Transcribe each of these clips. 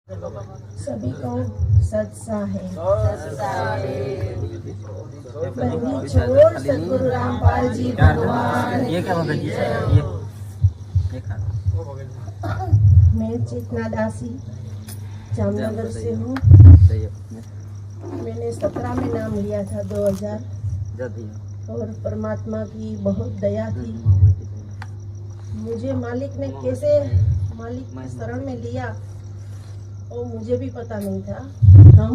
सभी को सत्सा है। बंदी छोड़ सदगुरु रामपाल जी भगवान। ये क्या होगा जी? ये खा। मैं चेतना दासी जामनगर से हूँ। मैंने 17 में नाम लिया था 2000 और परमात्मा की बहुत दया थी। मुझे मालिक ने कैसे मालिक की शरण में लिया वो मुझे भी पता नहीं था। हम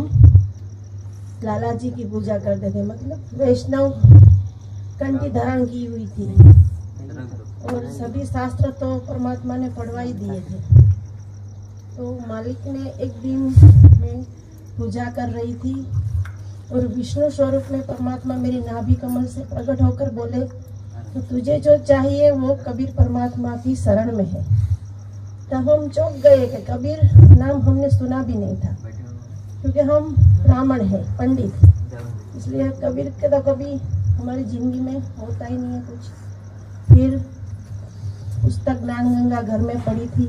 लाला जी की पूजा करते थे, मतलब वैष्णव कंठी धारण की हुई थी और सभी शास्त्र तो परमात्मा ने पढ़वा ही दिए थे। तो मालिक ने एक दिन मैं पूजा कर रही थी और विष्णु स्वरूप में परमात्मा मेरी नाभि कमल से प्रकट होकर बोले, तो तुझे जो चाहिए वो कबीर परमात्मा की शरण में है। तब हम चौंक गए कि कबीर नाम हमने सुना भी नहीं था, क्योंकि हम ब्राह्मण हैं, पंडित, इसलिए कबीर के तो कभी हमारी जिंदगी में होता ही नहीं है कुछ। फिर पुस्तक ज्ञान गंगा घर में पड़ी थी,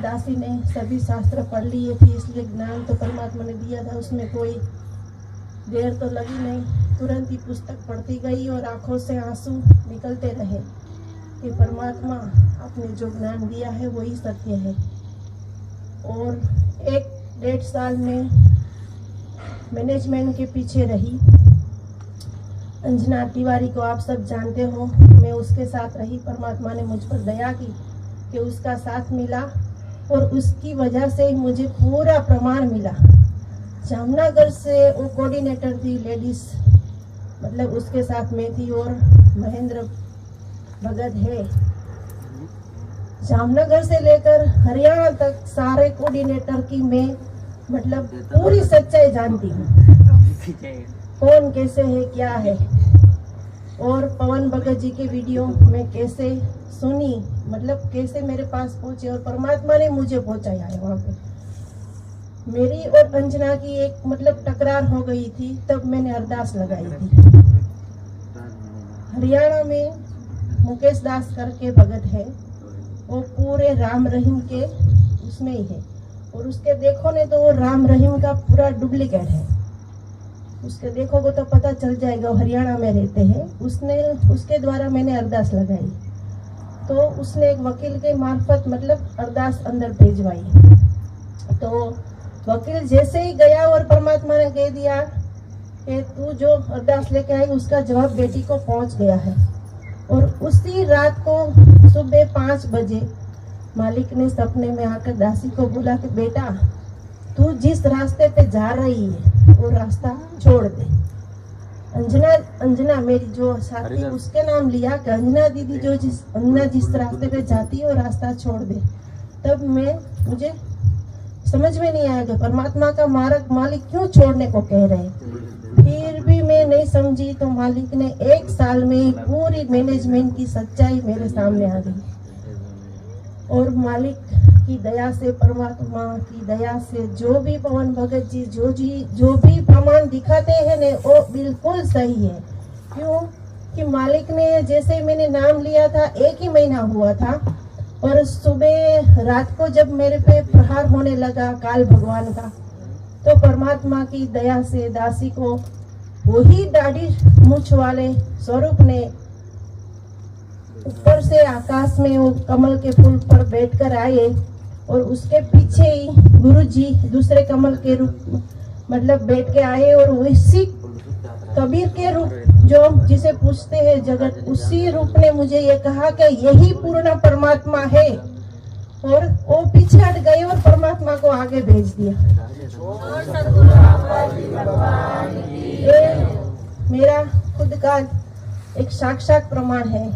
दासी ने सभी शास्त्र पढ़ लिए थे, इसलिए ज्ञान तो परमात्मा ने दिया था, उसमें कोई देर तो लगी नहीं। तुरंत ही पुस्तक पढ़ती गई और आंखों से आंसू निकलते रहे कि परमात्मा आपने जो ज्ञान दिया है वही सत्य है। और 1-1.5 साल में मैनेजमेंट के पीछे रही। अंजना तिवारी को आप सब जानते हो, मैं उसके साथ रही। परमात्मा ने मुझ पर दया की कि उसका साथ मिला और उसकी वजह से मुझे पूरा प्रमाण मिला। जामनगर से वो कोऑर्डिनेटर थी लेडीज, मतलब उसके साथ मैं थी और महेंद्र भगत है। जामनगर से लेकर हरियाणा तक सारे कोऑर्डिनेटर की मैं मतलब पूरी सच्चाई जानती हूँ, कौन कैसे है क्या है। और पवन भगत जी के वीडियो में कैसे सुनी, मतलब कैसे मेरे पास पहुंचे और परमात्मा ने मुझे पहुंचाया है वहाँ पे। मेरी और अंजना की एक मतलब टकरार हो गई थी, तब मैंने अरदास लगाई थी। हरियाणा में मुकेश दास करके भगत है, वो पूरे राम रहीम के उसमें ही है और उसके देखोगे तो वो राम रहीम का पूरा डुप्लीकेट है। उसके देखोगे तो पता चल जाएगा, वो हरियाणा में रहते हैं। उसके द्वारा मैंने अरदास लगाई तो उसने एक वकील के मार्फत मतलब अरदास अंदर भेजवाई। तो वकील जैसे ही गया और परमात्मा ने कह दिया कि तू जो अरदास लेके आई उसका जवाब बेटी को पहुंच गया है। और उसी रात को सुबह 5 बजे मालिक ने सपने में आकर दासी को बोला कि बेटा तू जिस रास्ते पे जा रही है वो रास्ता छोड़ दे। अंजना मेरी जो साथी उसके नाम लिया कि अंजना दीदी अंजना जिस रास्ते पे जाती है वो रास्ता छोड़ दे। तब मुझे समझ में नहीं आया कि परमात्मा का मार्ग मालिक क्यों छोड़ने को कह रहे हैं। फिर भी मैं नहीं समझी तो मालिक ने 1 साल में पूरी मैनेजमेंट की सच्चाई मेरे सामने आ गई। और मालिक की दया से, परमात्मा की दया से जो भी पवन भगत जी जो भी प्रमाण दिखाते हैं ने वो बिल्कुल सही है। क्यों कि मालिक ने जैसे मैंने नाम लिया था 1 ही महीना हुआ था और सुबह रात को जब मेरे पे प्रहार होने लगा काल भगवान का, तो परमात्मा की दया से दासी को वही दाढ़ी मूछ वाले स्वरूप ने ऊपर से आकाश में वो कमल के फूल पर बैठकर आए और उसके पीछे ही गुरु जी दूसरे कमल के रूप मतलब बैठ के आए और वैसी कबीर के रूप जो जिसे पूछते हैं जगत, उसी रूप ने मुझे ये कहा कि यही पूर्ण परमात्मा है। और वो पीछे हट गए और परमात्मा को आगे भेज दिया। ये मेरा खुद का एक साक्षात प्रमाण है।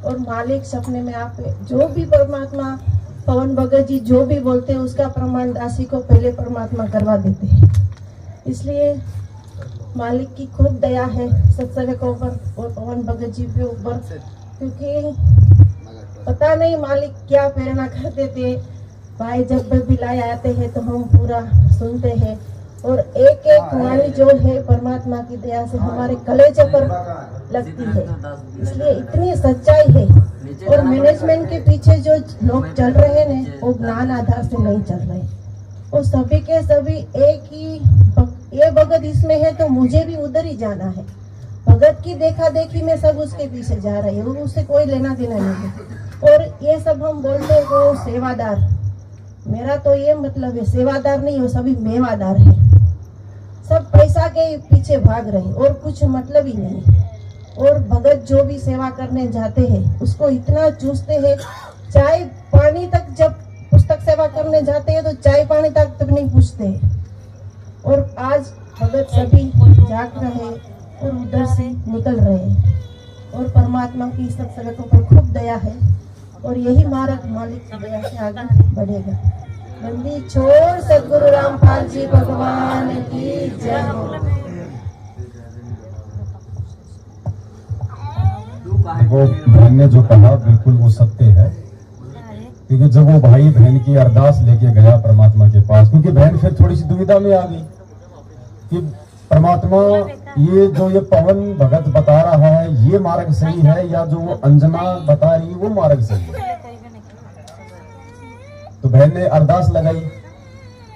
और मालिक सपने में आप जो भी परमात्मा पवन भगत जी जो भी बोलते हैं उसका प्रमाण दासी को पहले परमात्मा करवा देते हैं। इसलिए मालिक की खूब दया है सत्संगों पर और पवन भगत जी के ऊपर, क्योंकि पता नहीं मालिक क्या प्रेरणा करते थे। भाई जब भी लाए आते हैं तो हम पूरा सुनते हैं और एक एक वाणी जो है परमात्मा की दया से हमारे कलेजे पर लगती है। इसलिए इतनी सच्चाई है। और मैनेजमेंट के पीछे जो लोग चल रहे हैं वो ज्ञान आधार से नहीं चल रहे। वो सभी के सभी एक ही ये भगत इसमें है तो मुझे भी उधर ही जाना है। भगत की देखा देखी में सब उसके पीछे जा रही है, उससे कोई लेना देना नहीं है। और ये सब हम बोलते हैं वो सेवादार, मेरा तो ये मतलब है सेवादार नहीं, वो सभी मेवादार है। सब पैसा के पीछे भाग रहे और कुछ मतलब ही नहीं। और भगत जो भी सेवा करने जाते हैं उसको इतना चूसते हैं, चाय पानी तक, जब पुस्तक सेवा करने जाते हैं तो चाय पानी तक नहीं पूछते हैं। और आज भगत सभी जाग रहे और उधर से निकल रहे हैं। और परमात्मा की सब संगतों पर खूब दया है और यही मार्ग मालिक की दया से आगे बढ़ेगा। बंदी छोड़ सदगुरु रामपाल जी भगवान की जय हो। वो बहन ने जो कहा बिल्कुल वो सत्य है, क्योंकि जब वो भाई बहन की अरदास लेके गया परमात्मा के पास, क्योंकि बहन फिर थोड़ी सी दुविधा में आ गई कि परमात्मा ये पवन भगत बता रहा है ये मार्ग सही है या जो वो अंजना बता रही वो मार्ग सही है। तो बहन ने अरदास लगाई।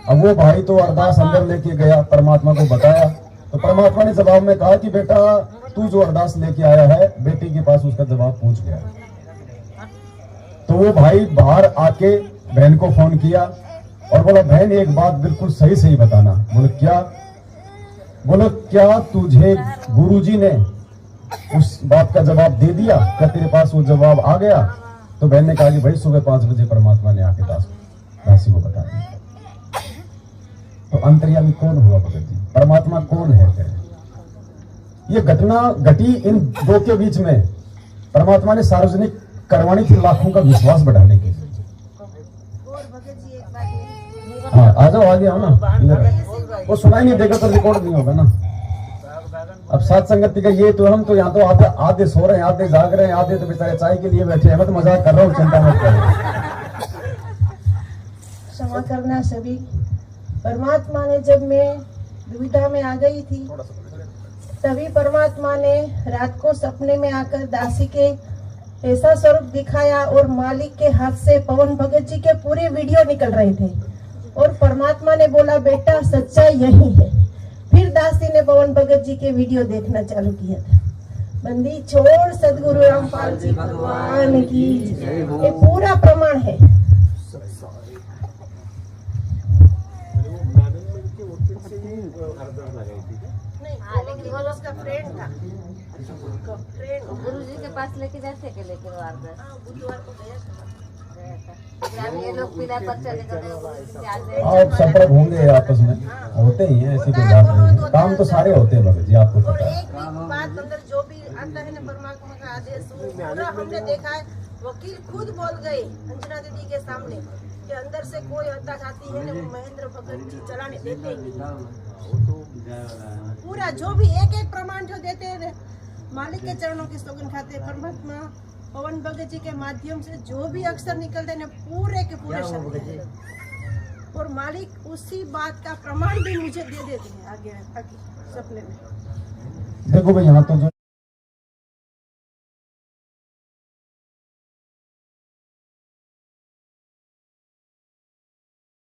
अब वो भाई तो अरदास अंदर लेके गया, परमात्मा को बताया, तो परमात्मा ने जवाब में कहा कि बेटा तू जो अरदास लेके आया है बेटी के पास उसका जवाब पूछ गया। तो वो भाई बाहर आके बहन को फोन किया और बोला बहन एक बात बिल्कुल सही सही बताना। बोले क्या? बोलो क्या तुझे गुरुजी ने उस बात का जवाब दे दिया? क्या तेरे पास वो जवाब आ गया? तो बहन ने कहा कि भाई सुबह 5 बजे परमात्मा ने आके दासी को बता दिया। तो अंतर्यामी कौन हुआ भगत जी? परमात्मा कौन है? ये घटना घटी इन दो के बीच में, परमात्मा ने सार्वजनिक करवानी थी लाखों का विश्वास बढ़ाने के लिए। हाँ आ जाओ, आगे आओ ना इधर। वो सुनाई नहीं देगा तो रिकॉर्ड नहीं होगा ना। अब सात संगति का ये तो हम तो यहाँ तो आधे सो रहे हैं, आधे जाग रहे हैं, आधे तो बेचारे चाय के लिए बैठे हैं। मैं तो मजाक कर रहा हूँ, चिंता मत करो। क्षमा करना सभी। परमात्मा ने जब मैं दुविधा में आ गई थी तभी परमात्मा ने रात को सपने में आकर दासी के ऐसा स्वरूप दिखाया और मालिक के हाथ से पवन भगत जी के पूरे वीडियो निकल रहे थे और परमात्मा ने बोला बेटा सच्चाई यही है। फिर दासी ने पवन भगत जी के वीडियो देखना चालू किया था। बंदी छोड़ सदगुरु रामपाल जी भगवान की, ये पूरा प्रमाण है। लेकिन वो उसका फ्रेंड था, गुरुजी के पास लेके जाते के लेकिन वो बुधवार को गया था। ये लोग बिना पर चले जाते आप संपर्क होंगे आपस में, होते ही हैं, ऐसी कोई बात नहीं। काम तो सारे होते हैं भगत जी, आपको और पता है। एक भी बात अंदर जो भी आता है ना परमात्मा का आदेश, पूरा हमने देखा है। वकील खुद बोल गए अंजना दीदी के सामने कि अंदर से कोई अत्याचारी है ना वो महेंद्र भगत जी चलाने देते ही नहीं। पूरा जो भी एक एक प्रमाण जो देते हैं मालिक के चरणों की सौगंध खाते हैं। परमात्मा पवन भगत जी के माध्यम से जो भी अक्षर निकलते हैं पूरे के पूरे सत्य हैं। और मालिक उसी बात का प्रमाण भी मुझे दे देते हैं आगे सपने में। देखो भाई यहाँ तो जो